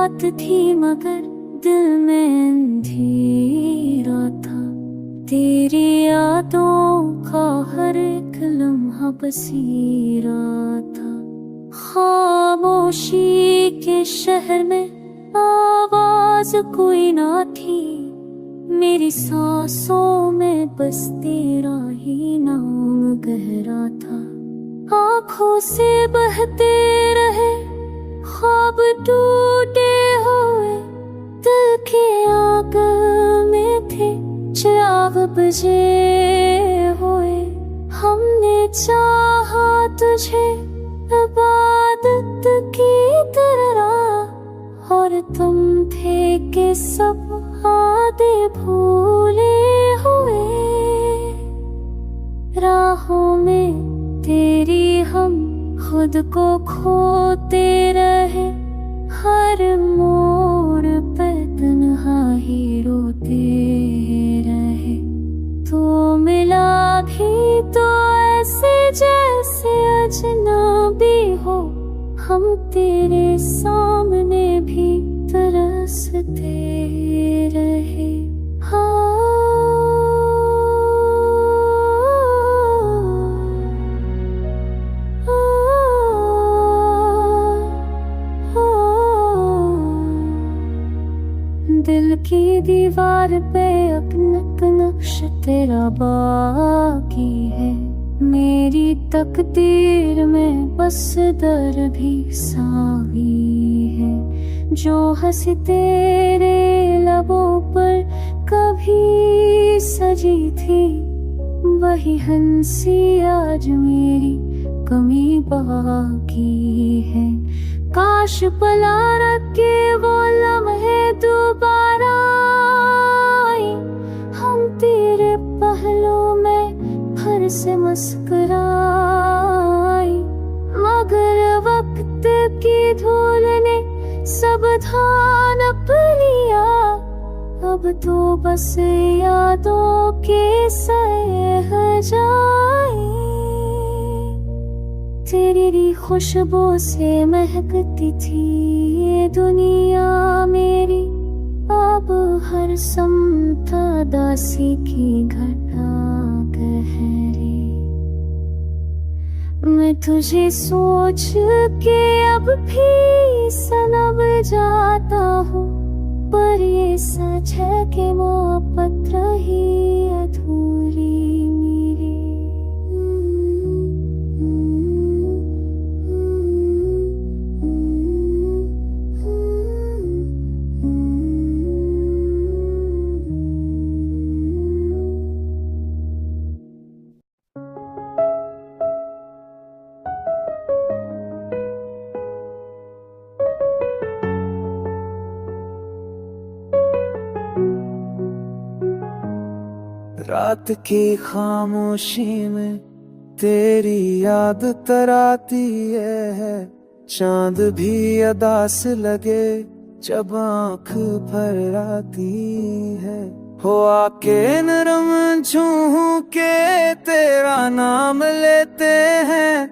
रात थी मगर दिल में अंधेरा था। तेरी यादों का हर एक लम्हा बसेरा था। खामोशी के शहर में आवाज कोई ना थी। मेरी सांसों में बस तेरा ही नाम गहरा था। आँखों से बहते रहे ख्वाब टूटे हुए, दिल के आंगन में थे चिराग बुझे हुए। हमने चाहा तुझे इबादत की तरह, और तुम थे कि सब वादे भूले हुए। राहों में तेरी हम खुद को खोते रहे, हर मोड़ पे तन्हा ही रोते रहे। तू मिला भी तो ऐसे जैसे अजनबी हो, हम तेरे सामने भी तरसते रहे। दिल की दीवार पे अब नक्श तेरा बाकी है। मेरी तकदीर में बस दर भी सावी है। जो हंसी तेरे लबों पर कभी सजी थी, वही हंसी आज मेरी कमी बाकी है। काश पला रखे वो लम्हे दोबारा आए, हम तेरे पहलू में फिर से मुस्कुराए। मगर वक्त की धूल ने सब धान लिया, अब तो बस यादों के सह जाए। तेरी खुशबू से महकती थी ये दुनिया मेरी, अब हर समत दासी की घटा गहरी। मैं तुझे सोच के अब भी सनब जाता हूँ, पर ये सच है कि मोहब्बत रही अधूरी मेरी। रात की खामोशी में तेरी याद तराती है। चांद भी अदास लगे जब आँख भर आती है। हो आके नरम छू के तेरा नाम लेते हैं।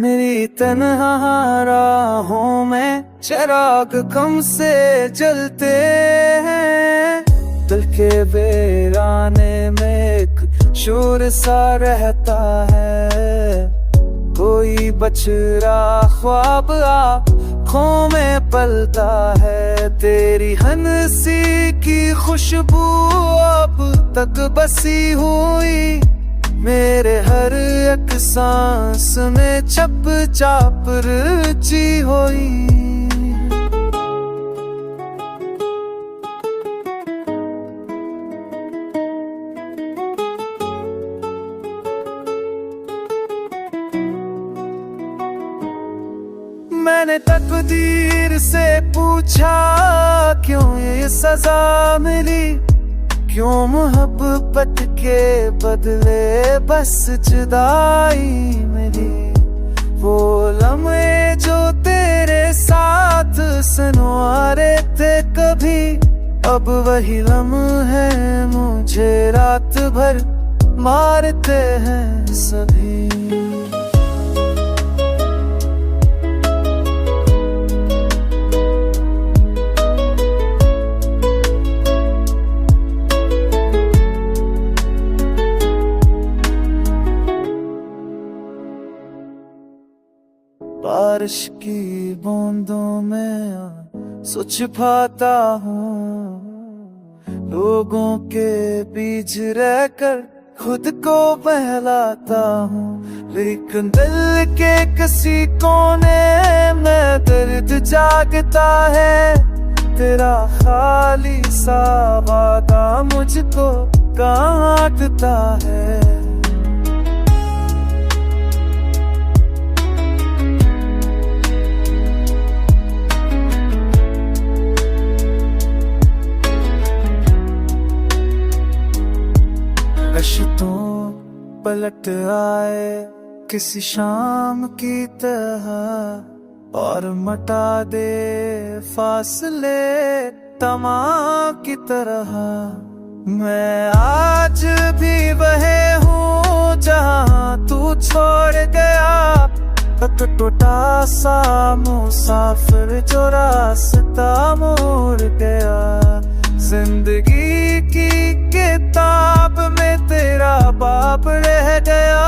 मेरी तन्हा राहों में चिराग कम से जलते हैं। दिल के वीराने में एक शोर सा रहता है। कोई बछड़ा ख्वाब आँखों में पलता है। तेरी हंसी की खुशबू अब तक बसी हुई मेरे हर एक सांस में छप चाप रुचि हुई। मैंने तकदीर से पूछा क्यों ये सजा मिली, क्यों मोहब्बत के बदले बस जुदाई मिली। वो लम्हे जो तेरे साथ सुनवारे थे कभी, अब वही लम्हे मुझे रात भर मारते हैं सभी। बारिश की बूंदों में सो छिपाता हूँ, लोगों के बीच रहकर खुद को बहलाता हूँ। लेकिन दिल के किसी कोने में दर्द जागता है, तेरा खाली सा वादा मुझको काटता है। रिश्तों पलट आए किसी शाम की तरह और मटा दे फासले तमाम की तरह। मैं आज भी वही हूँ जहाँ तू छोड़ गया, एक टूटा सा मुसाफिर जो रास्ता मोड़ गया। जिंदगी की किताब में तेरा बाप रह गया,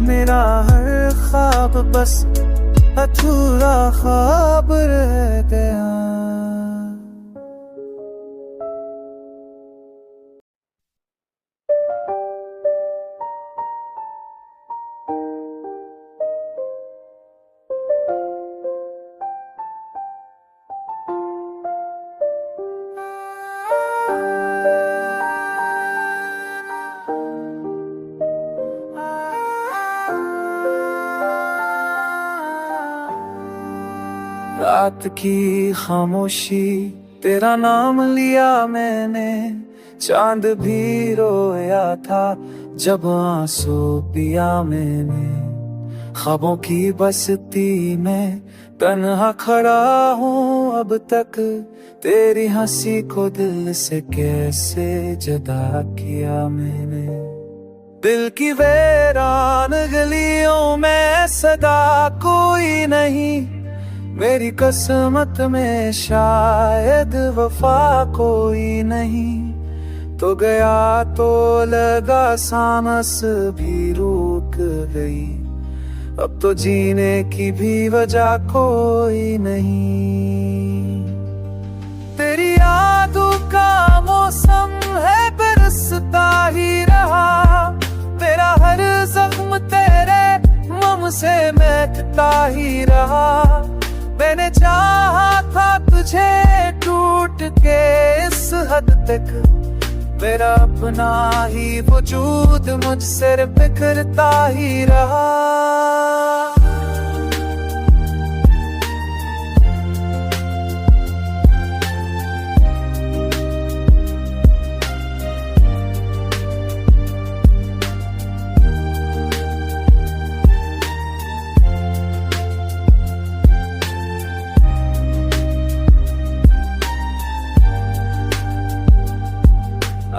मेरा हर ख्वाब बस अधूरा ख्वाब रह गया। रात की खामोशी, तेरा नाम लिया मैंने, चांद भी रोया था जब आंसू पिया मैंने। ख्वाबों की बस्ती में तन्हा खड़ा हूँ अब तक, तेरी हंसी को दिल से कैसे जुदा किया मैंने। दिल की वीरान गलियों में सदा कोई नहीं, मेरी किस्मत में शायद वफा कोई नहीं। तो गया तो लगा सांस भी रुक गई, अब तो जीने की भी वजह कोई नहीं। तेरी यादों का मौसम है बरसता ही रहा, तेरा हर जख्म तेरे मम से महकता ही रहा। मैंने चाहा था तुझे टूट के इस हद तक, मेरा अपना ही वजूद मुझसे बिखरता ही रहा।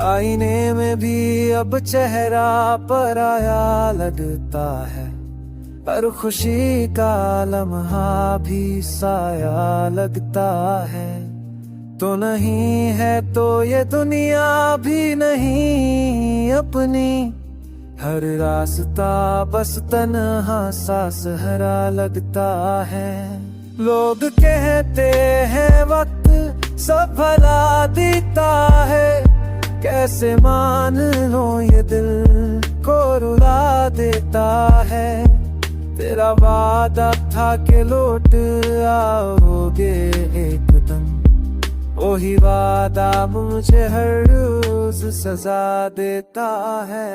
आईने में भी अब चेहरा पराया लगता है, हर खुशी का लम्हा भी साया लगता है। तो नहीं है तो ये दुनिया भी नहीं अपनी, हर रास्ता बस तन्हा सा सहरा लगता है। लोग कहते हैं वक्त सब भला देता है, कैसे मान लो ये दिल को रुला देता है। तेरा वादा था कि लौट आओगे एक दिन, वही वादा मुझे हर रोज सजा देता है।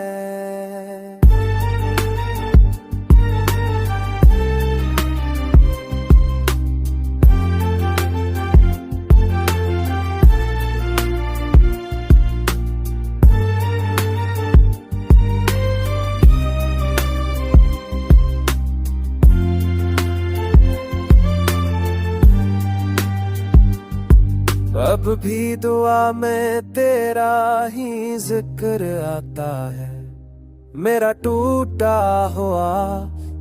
अब भी दुआ में तेरा ही जिक्र आता है, मेरा टूटा हुआ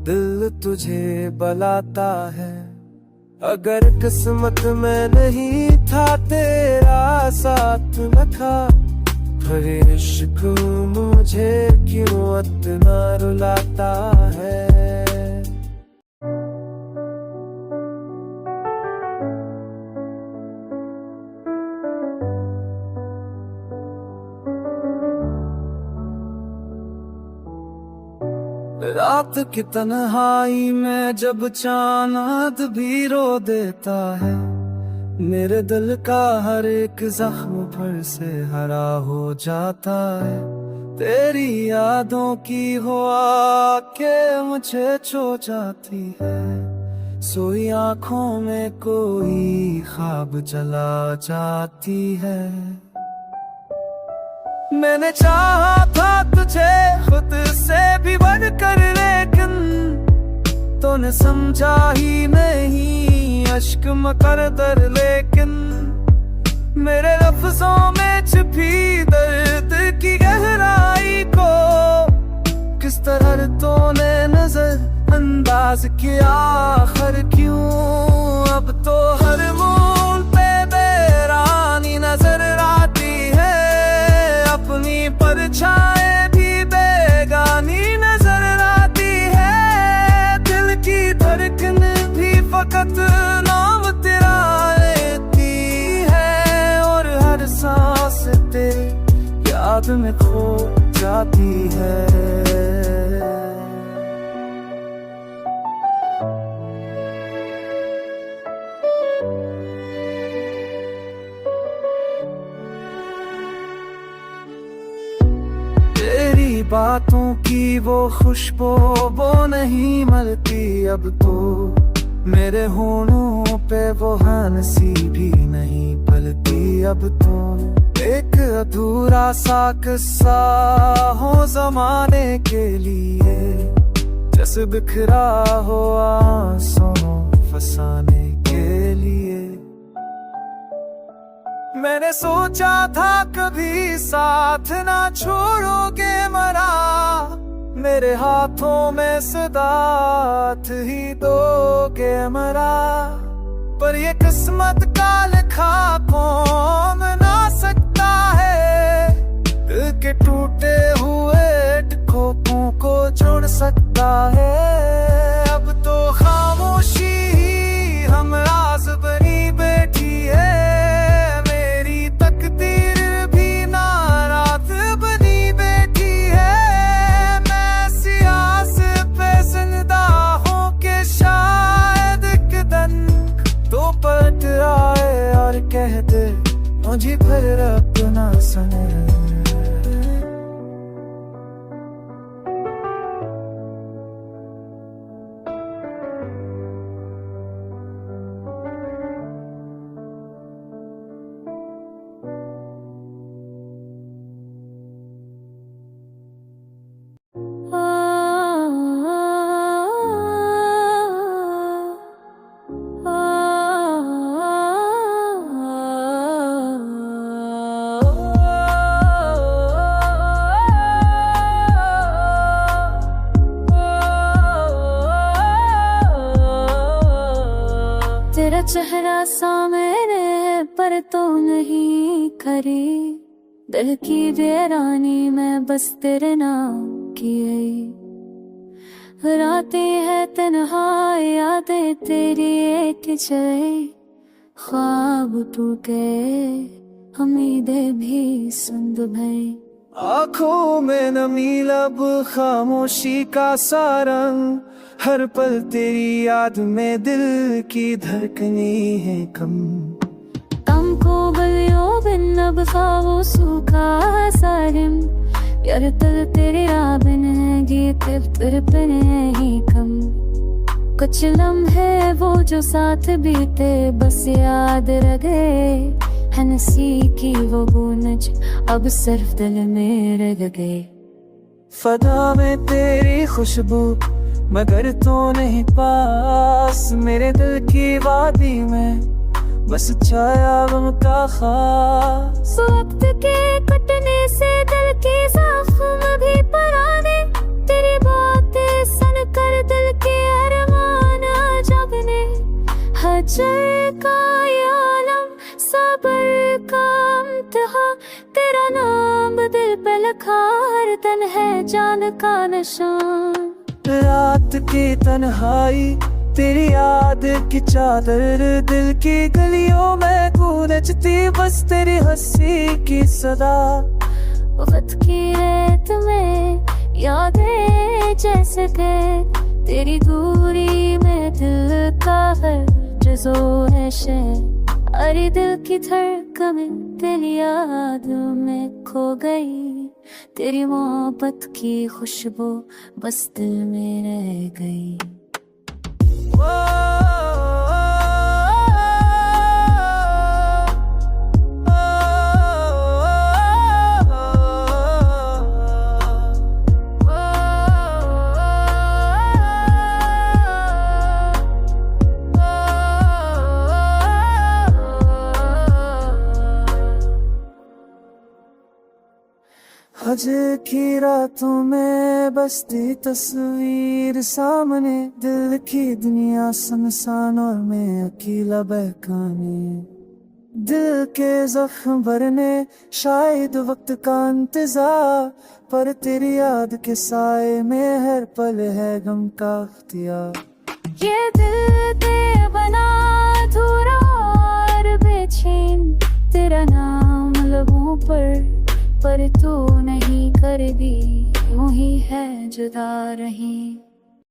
दिल तुझे बुलाता है। अगर किस्मत में नहीं था तेरा साथ न था, फिर इश्क मुझे क्यों इतना रुलाता है। रात की तन्हाई में जब चांद भी रो देता है, मेरे दिल का हर एक जख्म फिर से हरा हो जाता है। तेरी यादों की हो आके मुझे छो जाती है, सोई आंखों में कोई ख्वाब चला जाती है। मैंने चाहा था तुझे खुद से भी बढ़कर, लेकिन तूने समझा ही नहीं अश्क मकरदर। लेकिन मेरे लफ्जों में छिपी दर्द की गहराई को किस तरह तूने नजर अंदाज किया। आखिर क्यों अब तो हर मूल पे बेरानी नजर आती है, अपनी परछाएं भी बेगानी नजर आती है। दिल की धड़कन भी फकत नाम तेरा लेती है, और हर सांस तेरी याद में खो जाती है। बातों की वो खुशबू वो नहीं मिलती अब तो, मेरे होठों पे वो हंसी भी नहीं पलती अब तो। एक अधूरा सा किस्सा हो जमाने के लिए, जैसे बिखरा हो आंसुओं फसाने के लिए। मैंने सोचा था कभी साथ ना छोड़ोगे मरा, मेरे हाथों में साथ ही दोगे मरा। पर ये किस्मत का लिखा कौन ना सकता है, दिल के टूटे हुए टुकड़ों को जोड़ सकता है। अब तो खामोशी ही हम राज बनी बैठी है, कह दे मुझे फिर अपना सने। तेरा चेहरा सामने है पर तो नहीं खरी, दिल की वीरानी में बस तेरे नाम की है। रातें है तन्हा यादें तेरी एक जय, ख्वाब टूट गए उम्मीदें भी सुंद भई। आँखों में नमी लब खामोशी का सारंग, हर पल तेरी याद में दिल की धड़कनी है कम। को गलियों बिन अब खाओ सूखा सारिम, यार दिल तेरे राबिन है गीत फिर बिन ही कम। कुछ लम्हे वो जो साथ बीते बस याद रह गए, हंसी की वो गूंज अब सिर्फ दिल में रह गए। फदा में तेरी खुशबू मगर तो नहीं पास, मेरे दिल की वादी में बस छाया गम का खास। वक्त के कटने से दिल के जख्म भी पुराने, तेरी बातें सुन कर दिल के अरमान जगने। हजर का आलम सबर का इम्तिहा, तेरा नाम दिल पे लिखा हर तन है जान का निशान। रात की तन्हाई तेरी याद की चादर, दिल की गलियों में गूंजती बस तेरी हंसी की सदा। वक्त की रेत में यादें जैसे थे तेरी दूरी में दिल का हर जोर है शह। अरे दिल की धड़कन तेरी यादों में खो गई, तेरी मोहब्बत की खुशबू बस दिल में रह गई। हजे की रातों में बसती तस्वीर सामने, दिल की दुनिया सुनसान और मैं अकेला बहकाने। दिल के जख्म भरने शायद वक्त का इंतजार, पर तेरी याद के साए में हर पल है गम का अख्तियार। ये दिल ते बना अधूरा और बेचैन, तेरा नाम लबों पर तू नहीं कर दी, यूं ही है जुदा रही।